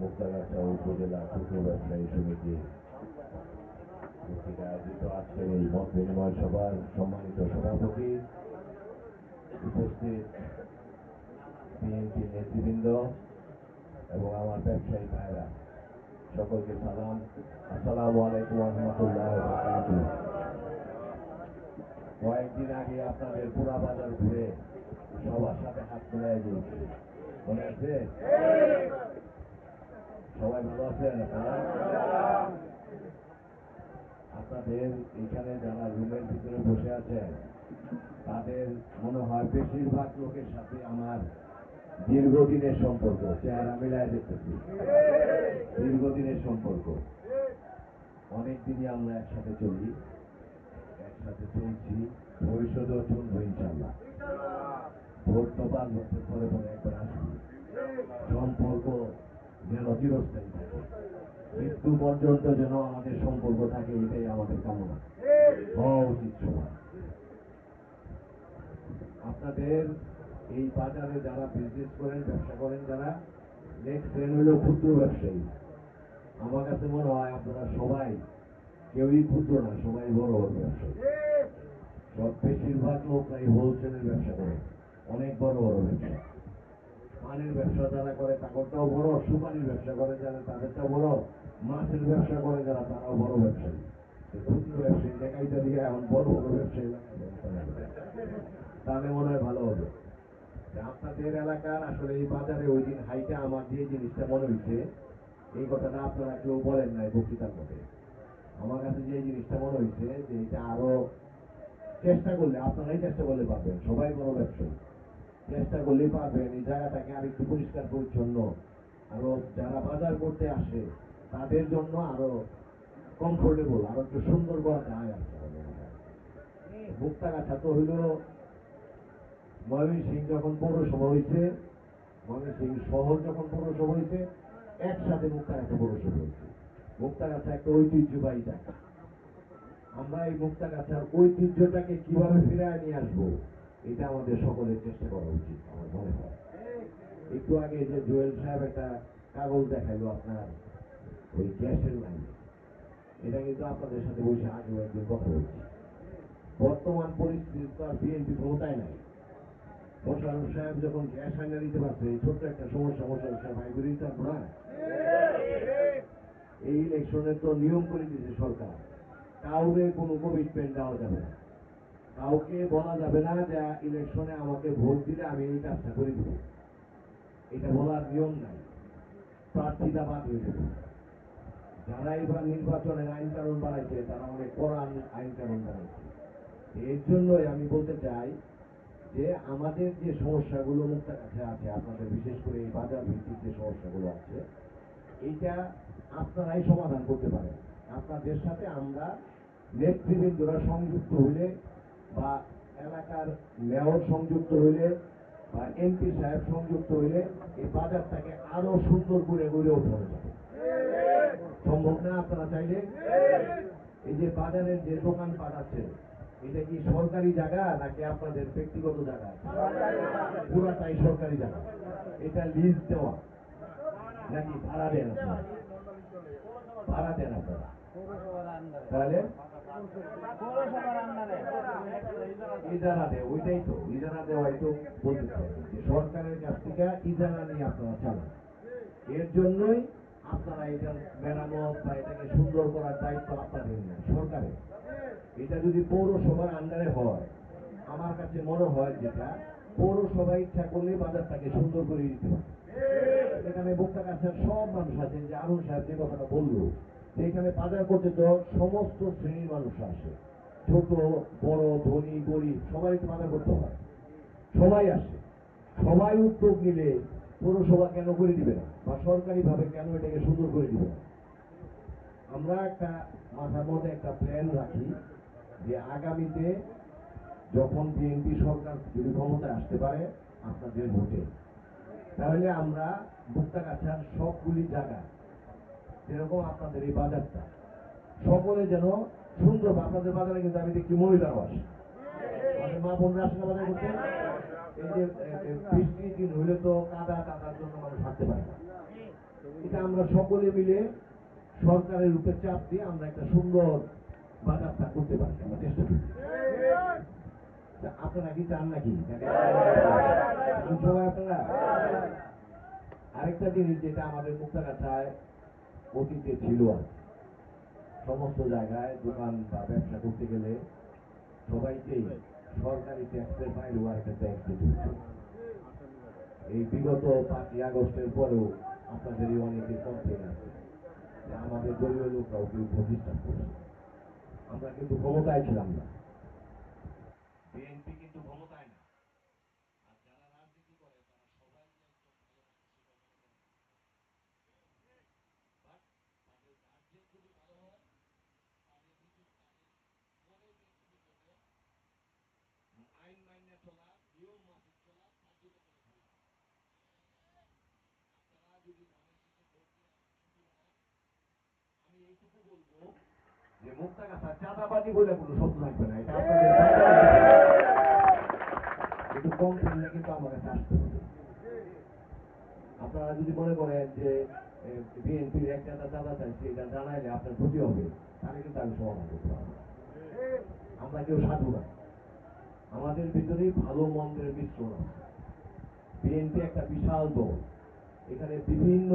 মুক্তাগাছা উপজেলা ক্ষুদ্র ব্যবসায়ী সমিতি কর্তৃক আয়োজিত আজকের এই মত বিনিময় সভার সম্মানিত সভাপতি, উপস্থিত বিএনপি নেতৃবৃন্দ এবং আমার ব্যবসায়ী ভাইরা, সকলকে সালাম। আসসালামু আলাইকুম ওয়া রাহমাতুল্লাহি ওয়া বারাকাতুহু। কয়েকদিন আগে আপনাদের পুরা বাজার ঘুরে সবার সাথে হাত মিলাই দিয়েছি, মনে আছে? সবাই ভালো আছেন? আপনাদের এখানে যারা রুমের ভিতরে বসে আছেন তাদের মনে হয় বেশিরভাগ লোকের সাথে আমার দীর্ঘদিনের সম্পর্ক, চেহারা মিলাই দেখতেছি, দীর্ঘদিনের সম্পর্ক। অনেকদিনই আমরা একসাথে চলি, একসাথে চলছি, ভবিষ্যতেও চলবো ইনশাল্লাহ। ভোট তো 5 বছর পরে পরে একবার আসবে, সম্পর্ক যেন চিরস্থায়ী থাকে, মৃত্যু পর্যন্ত যেন আমাদের সম্পর্ক থাকে, এটাই আমাদের কামনা হওয়া উচিত সময়। আপনাদের এই বাজারে যারা বিজনেস করেন, ব্যবসা করেন, যারা দেখছেন হইল ক্ষুদ্র ব্যবসায়ী, আমার কাছে মনে হয় আপনারা সবাই কেউই ক্ষুদ্র না, সবাই বড় বড় ব্যবসায়ী। সব বেশিরভাগ লোক এই হোলসেলের ব্যবসা করে, অনেক বড় বড় ব্যবসা। পানের ব্যবসা যারা করে তাদেরটাও বড়, সুপারির ব্যবসা করে যারা তাদেরটাও বড়, মাছের ব্যবসা করে যারা তারাও বড় ব্যবসায়ী। ক্ষুদ্র ব্যবসায়ী দেখাইতে দিয়ে এখন বড় বড় ব্যবসায়ী তাহলে মনে হয় ভালো হবে। আপনাদের এলাকার আসলে এই বাজারে ওই দিন হাইটা আমার যে জিনিসটা মনে হয়েছে, এই কথাটা আপনারা কেউ বলেন নাই বক্তৃতার মধ্যে। আমার কাছে যে জিনিসটা মনে হয়েছে যে এটা আরো চেষ্টা করলে, আপনারাই চেষ্টা করলে পারবেন, সবাই বড় ব্যবসায়ী, চেষ্টা করলেই পারবেন এই জায়গাটাকে আর একটু পরিষ্কার পরিচ্ছন্ন, আরো যারা বাজার করতে আসে তাদের জন্য আরো কমফোর্টেবল, আরো একটু সুন্দর করা যায়। মুক্তাগাছা তো হইল ময়মনসিংহ যখন পৌরসভা হয়েছে, ময়মনসিংহ শহর যখন পৌরসভা হয়েছে, একসাথে মুক্তাগাছা পৌরসভা হয়েছে। মুক্তাগাছা একটা ঐতিহ্যবাহী জায়গা। আমরা এই মুক্তাগাছার ঐতিহ্যটাকে কিভাবে ফিরিয়ে নিয়ে আসবো, এটা আমাদের সকলের চেষ্টা করা উচিত আমার মনে হয়। একটু আগে যে জুয়েল সাহেব একটা কাগজ দেখাইলো আপনার ওই গ্যাসের লাইন, এটা কিন্তু আপনাদের সাথে বসে আগেও একদিন কথা বলছি। বর্তমান পরিস্থিতি তো আর বিএনপি ক্ষমতায় নাই। মোশাররফ সাহেব যখন গ্যাস আইনা দিতে পারছে, এই ছোট্ট একটা সমস্যা মোশাররফ সাহেব আইন দিতে পারবো না। এই ইলেকশনের তো নিয়ম করে দিয়েছে সরকার, কাউকে কোনো কমিটমেন্ট দেওয়া যাবে না, কাউকে বলা যাবে না যে ইলেকশনে আমাকে ভোট দিলে আমি এই কাজটা করে দেবো, এটা বলার নিয়ম নাই। প্রার্থীতা বাদ হয়ে যাবে। যারা এবার নির্বাচনের আইন কানুন বানাইছে তারা অনেক কড়া আইন কানুন বানাইছে। এর জন্যই আমি বলতে চাই যে আমাদের যে সমস্যাগুলো মুক্তাগাছায় আছে, আপনাদের বিশেষ করে এই বাজার ভিত্তিক যে সমস্যাগুলো আছে, এইটা আপনারাই সমাধান করতে পারেন। আপনাদের সাথে আমরা নেতৃবৃন্দরা সংযুক্ত হইলে, বা এলাকার মেয়র সংযুক্ত হইলে, বা এমপি সাহেব সংযুক্ত হইলে এই বাজারটাকে আরো সুন্দর করে গড়ে ওঠানো যাবে। সম্ভব না? আপনারা চাইলে এই যে বাজারের যে দোকানপাট আছে, এটা কি সরকারি জায়গা নাকি আপনাদের ব্যক্তিগত জায়গা? পুরাটাই সরকারি জায়গা। এটা লিজ দেওয়া নাকি ভাড়া দেন? ভাড়া দেন আপনারা? তাহলে ইজারা দেয়, ওইটাই তো ইজারা দেওয়াই তো বলতে চাই, যে সরকারের কাছ থেকে ইজারা নিয়ে আপনারা চালান। এর জন্যই আপনারা এটা মেরামত বা এটাকে সুন্দর করার দায়িত্ব আপনাদের না, সরকারের। এটা যদি পৌরসভার আন্ডারে হয়, আমার কাছে মনে হয় যেটা পৌরসভা ইচ্ছা করলে বাজারটাকে সুন্দর করে দিতে পারে। এখানে মুক্তাগাছার সব মানুষ আছেন, যে আরুন সাহেব যে কথাটা বললো, যে এখানে বাজার করতে তো সমস্ত শ্রেণীর মানুষ আসে, ছোট বড় ধনী গরিব সবাই তো বাজার করতে হয়, সবাই আসে। সবাই উদ্যোগ নিলে পৌরসভা কেন করে দিবে না, বা সরকারি ভাবে কেন এটাকে সুন্দর করে দিবে না? আমরা একটা মাথার মধ্যে একটা প্ল্যান রাখি যে আগামীতে যখন বিএনপি সরকার যদি ক্ষমতায় আসতে পারে, আপনাদের ভোটে। তাহলে আমরা মুক্তাগাছার সবগুলি জায়গা যেরকম আপনাদের এই বাজারটা সকলে যেন সুন্দর, আপনাদের বাজারে কিন্তু আমি দেখি মহিলারাও আসে, আমাদের মা বোনরা আসে না বাজার করতে। এই যে বৃষ্টির দিন হইলে তো কাদার জন্য মানুষ হাঁটতে পারে না। এটা আমরা সকলে মিলে সরকারের উপরে চাপ দিয়ে আমরা একটা সুন্দর বাজারটা করতে পারি, আমরা চেষ্টা করি। আপনারা কি চান নাকি সবাই আপনারা? আরেকটা জিনিস যেটা আমাদের মুক্তাগাছায় অতীতে ছিল, সমস্ত জায়গায় দোকান বা ব্যবসা করতে গেলে সবাইকেই সরকারি ট্যাক্সের বাইরেও আরেকটা ট্যাক্স দিতে হচ্ছে। এই বিগত 5ই আগস্টের পরেও আপনাদের এই অনেকে কমপ্লেন আছে যে আমাদের দলীয় লোকরাও কেউ প্রতিষ্ঠান করছে। আমরা কিন্তু ক্ষমতায় ছিলাম না, বিএনপি কিন্তু ক্ষমতায় না। আর যারা রাজনীতি করে তারা সবাই তাদের গার্জেন যদি ভালো হয়, তাদের আইন মাইনে চলা, নিয়ম মাফিক চলা বাধ্যতামূলক হয়ে যায়। আপনারা যদি ধানের শীষে ভোট দিয়ে আমি এইটুকু বলবো যে মুক্তাগাছা চাঁদাবাজি বলে কোনো শব্দ থাকবে না, এটা আপনাদের একটু কম ফেললে কিন্তু আমার কাছে আসতে হবে। আপনারা যদি মনে করেন যে বিএনপির একটা চাঁদা চাইছে এটা জানাইলে আপনার ক্ষতি হবে, তাহলে কিন্তু আমি সমাধান করতে পারবো। আমরা কেউ সাধু না, আমাদের ভিতরে ভালো মন্দের মিশ্রণ আছে। বিএনপি একটা বিশাল দল, এখানে বিভিন্ন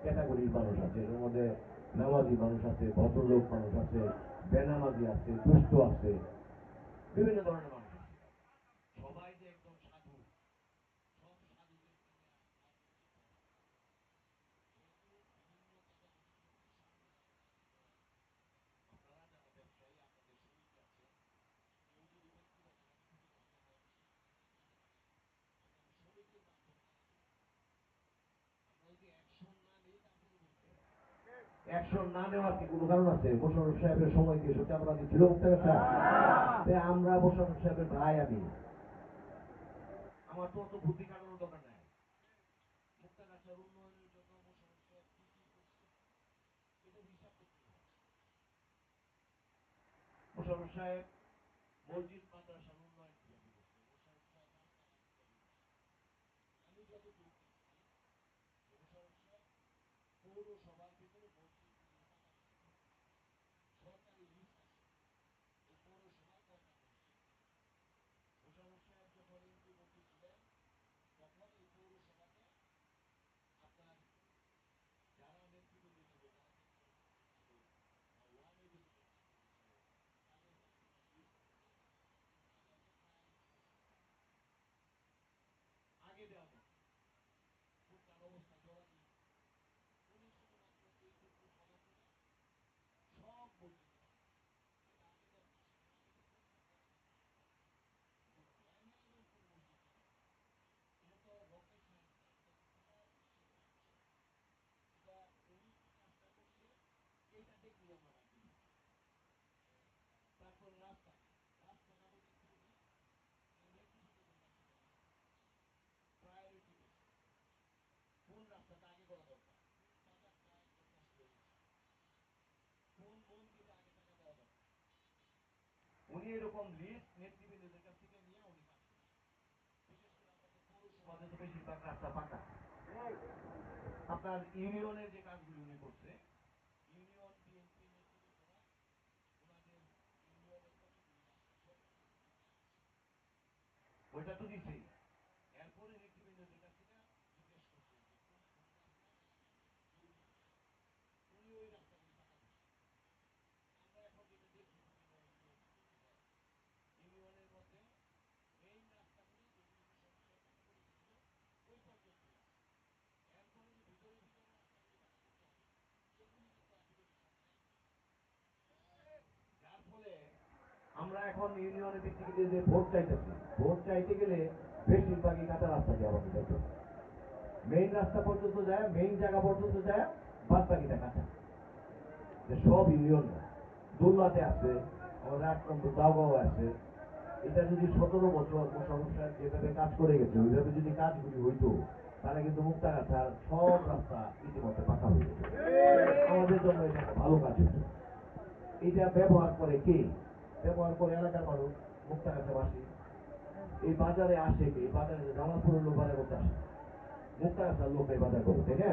ক্যাটাগরির মানুষ আছে, এর মধ্যে নামাজি মানুষ আছে, ভদ্রলোক মানুষ আছে, বেনামাজি আছে, দুষ্ট আছে, বিভিন্ন ধরনের মানুষ আছে। সবাই যে একদম সাধু, সব সাধুদের আপনারা যারা ব্যবসায়ী, আপনাদের সমিতি আছে, কেউ যদি ব্যক্তিগত সমিতির মাধ্যমে আমরা যদি অ্যাকশন না নিই, তারপরে অ্যাকশন না নেওয়ার কি কোনো কারণ আছে? মোশাররফ সাহেবের সময় কি এসব চাঁদাবাজি ছিল মুক্তাগাছা? আমরা মোশাররফ সাহেবের ভাই, আমি আমার তো অত বুদ্ধি কাটানোর দরকার নাই। মুক্তাগাছার উন্নয়নের জন্য মোশাররফ সাহেব কি কি করছে এটা হিসাব করতে হবে। মোশাররফ সাহেব মসজিদ মাদ্রাসার উন্নয়ন কিভাবে করছে, মোশাররফ সাহেব রাস্তাঘাট কিভাবে করছে। আমি যতটুকু মোশাররফ সাহেব পৌরসভার ভিতরে মসজিদ সরকারি লিস্ট আছে, এই পৌরসভায় কয়টা মসজিদ। মোশাররফ সাহেব যখন এমপি মন্ত্রী ছিলেন তখন এই পৌরসভাতে আপনার যারা নেতৃবৃন্দ ছিল, যারা ওয়ার্ডের ভিতরে আগে দেওয়া দরকার, খুব তার অবস্থা জরাজীর্ণ। উনি শুধুমাত্র এইটুকু ফলো করে সব মসজিদ এইটা দেখলেই আমরা রাখি। তারপর রাস্তাঘাট প্রায়োরিটি কোন রাস্তাটা আগে করা দরকার, বাজারটা একদম নষ্ট হয়ে গেছে, কোন মন্দিরে আগে টাকা দেওয়া দরকার। উনি এরকম লিস্ট নেতৃবৃন্দদের কাছ থেকে নিয়ে উনি কাজ করেন। বিশেষ করে আমাদের পৌরসভাতে তো বেশিরভাগ রাস্তা পাকা। আপনার ইউনিয়নের যে কাজগুলি উনি করছে, ইউনিয়ন বিএনপি নেতৃবৃন্দরা ওনাদের ইউনিয়নের কতগুলি রাস্তা ওইটা তো দিছেই। এরপরে নেতৃবৃন্দদের কাছ থেকে জিজ্ঞেস করছে যে কোন কোন রাস্তা উনি ওই রাস্তাগুলি পাকা দিচ্ছে। আমরা এখন যেটা দেখি ইউনিয়নের মধ্যে মেইন রাস্তাগুলি যেগুলি সমস্যায় পাকা করে দিচ্ছিল ওই পর্যন্ত আছে। এরপরে যে ভিতরে ভিতরে রাস্তাগুলি পাকা করতে হবে সেগুলি কিন্তু আসলে যার ফলে আমরা এখন ইউনিয়নের ভিত্তিতে যে ভোট চাইতেছি, ভোট চাইতে গেলে বেশিরভাগই কাঁচা রাস্তা দিয়ে আমাদের যাইতে হবে। মেইন রাস্তা পর্যন্ত যায়, মেইন জায়গা পর্যন্ত যায়, বাদ বাকিটা কাঁচা। সব ইউনিয়ন দোল্লাতে আছে, আমাদের 8 নম্বর দাওগাঁও আছে, এটা যদি 17 বছর মোশাররফ সাহেব যেভাবে কাজ করে গেছে ওইভাবে যদি কাজগুলি হইতো তাহলে কিন্তু মুক্তাগাছার সব রাস্তা ইতিমধ্যে পাকা হয়ে যেত। আমাদের জন্য এটা একটা ভালো কাজ হতো। এটা ব্যবহার করে কে? ব্যবহার করে এলাকার মানুষ, মুক্তাগাছাবাসী। এই বাজারে আসে কে? এই বাজারে জামালপুরের লোক বাজার করতে আসে, মুক্তাগাছার লোক এই বাজার করে, তাই না?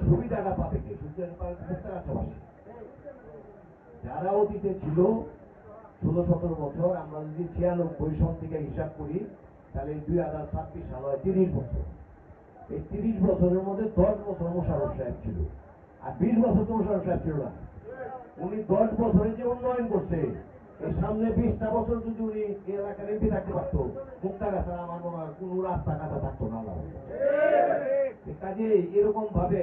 সুবিধাটা পাবে কে? সুবিধাটা পাবে মুক্তাগাছাবাসী। যারা অতীতে ছিল 16-17 বছর, আমরা যদি 96 সন থেকে হিসাব করি তাহলে 2026 সাল হয় 30 বছর। এই 30 বছরের মধ্যে 10 বছর মোশাররফ সাহেব ছিল, আর 20 বছর তো মোশাররফ সাহেব ছিল না। উনি 10 বছরে যে উন্নয়ন করছে, এই সামনে 20টা বছর যদি উনি এই এলাকার এমপি থাকতে পারতো, মুক্তাগাছার আমার মনে হয় কোনো রাস্তা কাটা থাকতো না। কাজে এরকম ভাবে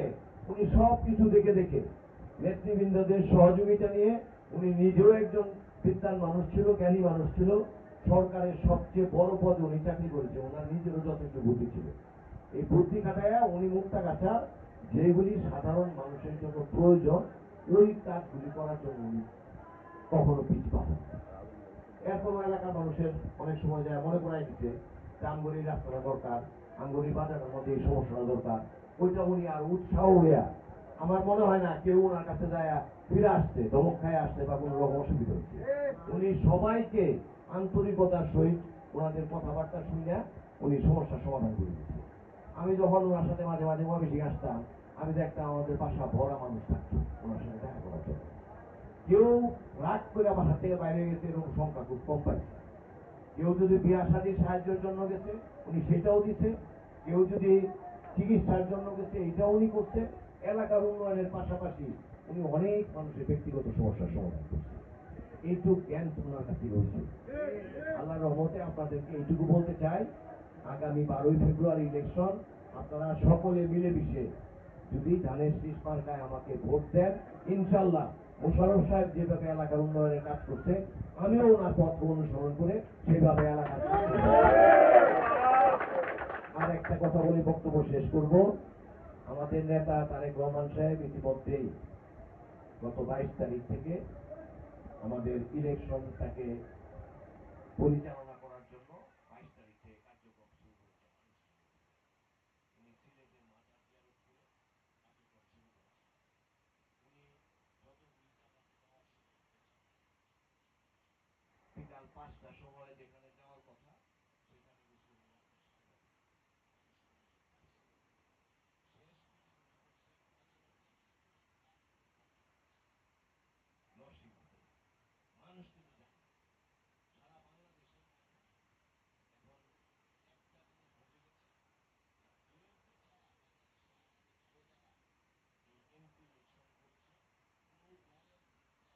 উনি সব কিছু দেখে দেখে নেতৃবৃন্দদের সহযোগিতা নিয়ে, উনি নিজেও একজন বিদ্বান মানুষ ছিল, জ্ঞানী মানুষ ছিল, সরকারের সবচেয়ে বড় পদে উনি চাকরি করেছে, ওনার নিজেরও যথেষ্ট বুদ্ধি ছিল। এই বুদ্ধি খাটাইয়া উনি মুক্তাগাছা যেগুলি সাধারণ মানুষের জন্য প্রয়োজন ওই কাজগুলি করার জন্য উনি কখনো পিছু পাবেন। এরপরও এলাকার মানুষের অনেক সময় যায় মনে করাই দিচ্ছে যে আমগরির রাস্তাটা দরকার, আমগরির বাজারের মধ্যে এই সমস্যাটা দরকার, ওইটা উনি আর উৎসাহ হইয়া, আমার মনে হয় না কেউ ওনার কাছে যায় ফিরে আসছে, ধমক খায় আসছে বা কোনো রকম অসুবিধা হচ্ছে। উনি সবাইকে আন্তরিকতার সহিত ওনাদের কথাবার্তা শুনে উনি সমস্যার সমাধান করে দিচ্ছে। আমি যখন ওনার সাথে মাঝে মাঝে ময়মনসিং আসতাম, আমি দেখতাম আমাদের বাসা ভরা মানুষ থাকতো ওনার সাথে দেখা করার জন্য। কেউ রাগ করে বাসা থেকে বাইরে গেছে এরকম সংখ্যা খুব কম পাইছে। কেউ যদি বিয়া শাদীর সাহায্যের জন্য গেছে উনি সেটাও দিচ্ছে, কেউ যদি চিকিৎসার জন্য গেছে এটাও উনি করছে। এলাকার উন্নয়নের পাশাপাশি উনি অনেক মানুষের ব্যক্তিগত সমস্যার সমাধান করছে। এইটুকু জ্ঞান ওনার কাছে রয়েছে। আল্লাহর রহমতে আপনাদেরকে এইটুকু বলতে চাই, আগামী 12ই ফেব্রুয়ারি ইলেকশন, আপনারা সকলে মিলেমিশে যদি ধানের শীষ মার্কায় আমাকে ভোট দেন, ইনশাল্লাহ মোশাররফ সাহেব যেভাবে এলাকার উন্নয়নের কাজ করছে আমিও ওনার পথ অনুসরণ করে সেভাবে এলাকার। আর একটা কথা বলে বক্তব্য শেষ করব। আমাদের নেতা তারেক রহমান সাহেব ইতিমধ্যেই গত 22 তারিখ থেকে আমাদের ইলেকশনটাকে পরিচালনা করার জন্য 22 তারিখ থেকে কার্যক্রম শুরু করেছেন। উনি সিলেটের মাজার জিয়ারত করে কার্যক্রম শুরু করেছেন। উনি যতগুলি জায়গাতে যাওয়ার সুযোগ পেয়েছেন, বিকাল 5টার সময় যেখানে যাওয়ার কথা সেখানে গেছে উনি রাত্রে 9:30। শেষ মিটিং উনি করছেন নরসিংদীতে। মানুষ কিন্তু জানে, সারা বাংলাদেশের মানুষ এখন একটা জিনিস বুঝে গেছে, বিএনপি ছাড়া বাংলাদেশে আর কোথাও যারা এই এমপি ইলেকশন করছে কোন দলের বিরুদ্ধে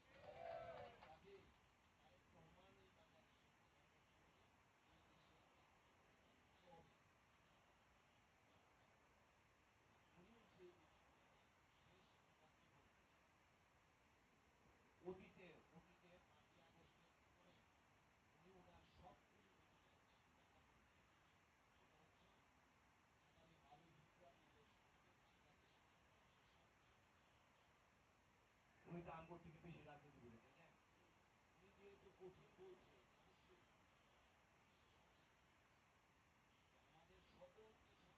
আমরা বাংলাদেশের কাজেই তারেক রহমান এই বাংলাদেশের প্রধানমন্ত্রী হলে এই দেশের জাতীয়তাবাদী দল আওয়ামী লীগ উনি সেই জিনিসগুলোকে শেষ পর্যন্ত করতেছেন। অতীতে অতীতে 5ই আগস্টের পরে উনি ওনার সবগুলি মিটিংয়ে একটা কথা বলেছেন, সেটা হচ্ছে আগামী 12ই ফেব্রুয়ারি ইলেকশনকে বাংলাদেশের জনগণের সরকার নির্বাচন করবে। উনি তো আমগর থেকে বেশি রাজনীতি করে, তাই না? উনি যেহেতু কঠিন বলছে অবশ্যই সরকার করার উদ্দেশ্যে সরকার করতেছে। আমাদের সকলকে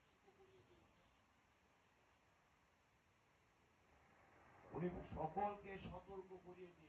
সতর্ক করিয়ে দিয়েছেন, উনি সকলকে সতর্ক করিয়ে দিয়ে